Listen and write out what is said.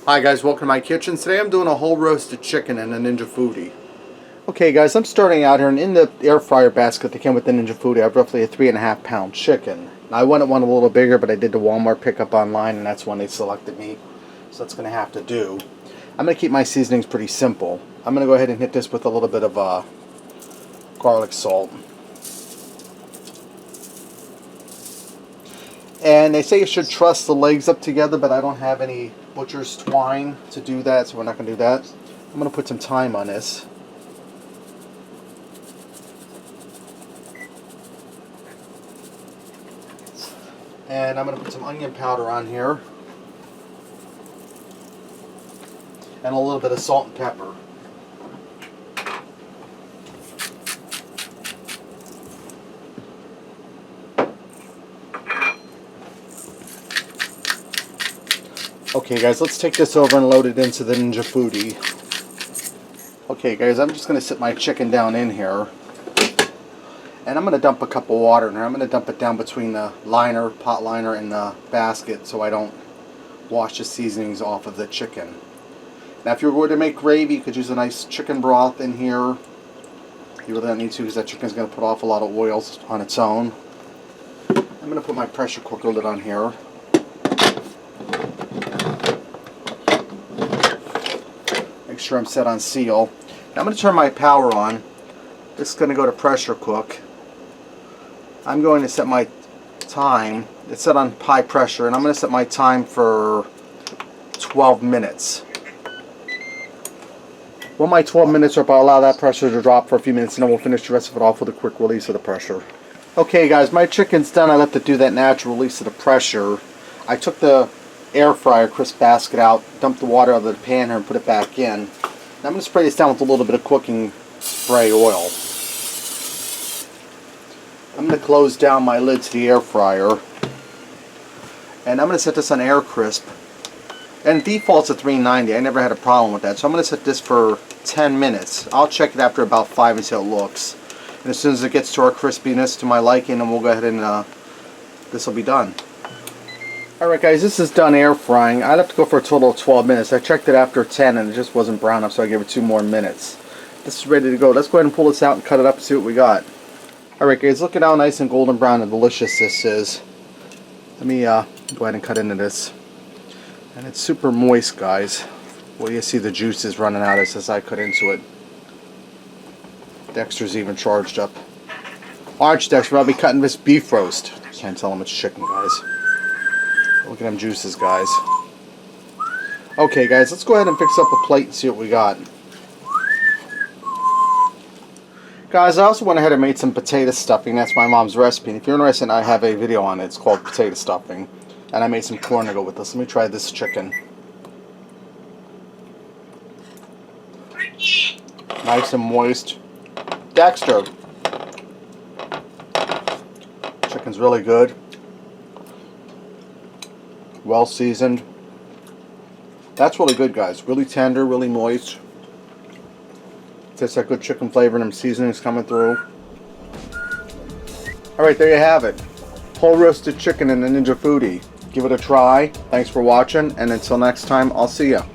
Hi guys, welcome to my kitchen. Today I'm doing a whole roasted chicken in a Ninja Foodi. Okay guys, I'm starting out here, and in the air fryer basket that came with the Ninja Foodi I have roughly a 3.5 pound chicken. Now, I wanted one a little bigger, but I did the Walmart pickup online and that's when they selected me. So that's going to have to do. I'm going to keep my seasonings pretty simple. I'm going to go ahead and hit this with a little bit of garlic salt. And they say you should truss the legs up together, but I don't have any butcher's twine to do that, so we're not going to do that. I'm going to put some thyme on this. And I'm going to put some onion powder on here. And a little bit of salt and pepper. Okay guys, let's take this over and load it into the Ninja Foodi. Okay guys, I'm just going to sit my chicken down in here. And I'm going to dump a cup of water in there. I'm going to dump it down between the liner, pot liner, and the basket so I don't wash the seasonings off of the chicken. Now if you were going to make gravy, you could use a nice chicken broth in here. You really don't need to because that chicken is going to put off a lot of oils on its own. I'm going to put my pressure cooker lid on here. Make sure I'm set on seal. Now I'm going to turn my power on. This is going to go to pressure cook. I'm going to set my time. It's set on high pressure, and I'm going to set my time for 12 minutes. When my 12 minutes are up, I'll allow that pressure to drop for a few minutes, and then we'll finish the rest of it off with a quick release of the pressure. Okay guys, my chicken's done. I left it do that natural release of the pressure. I took the air fryer crisp basket out, dumped the water out of the pan here, and put it back in. Now I'm going to spray this down with a little bit of cooking spray oil. I'm going to close down my lid to the air fryer, and I'm going to set this on air crisp. And default's at 390. I never had a problem with that, so I'm going to set this for 10 minutes. I'll check it after about 5 and see how it looks. And as soon as it gets to our crispiness to my liking, then we'll go ahead and this will be done. Alright guys, this is done air frying. I'd have to go for a total of 12 minutes. I checked it after 10 and it just wasn't brown enough, so I gave it 2 more minutes. This is ready to go. Let's go ahead and pull this out and cut it up and see what we got. Alright guys, look at how nice and golden brown and delicious this is. Let me go ahead and cut into this. And it's super moist, guys. Well, you see the juices running out as I cut into it. Dexter's even charged up. Orange Dexter, I'll be cutting this beef roast. Can't tell him it's chicken, guys. Look at them juices, guys. Okay, guys, let's go ahead and fix up a plate and see what we got. Guys, I also went ahead and made some potato stuffing. That's my mom's recipe. And if you're interested, I have a video on it. It's called potato stuffing. And I made some corn to go with this. Let me try this chicken. Nice and moist. Dexter. Chicken's really good. Well seasoned. That's really good, guys. Really tender, really moist. Tastes that good chicken flavor and them seasonings coming through. Alright, there you have it. Whole roasted chicken in the Ninja Foodi. Give it a try. Thanks for watching, and until next time, I'll see ya.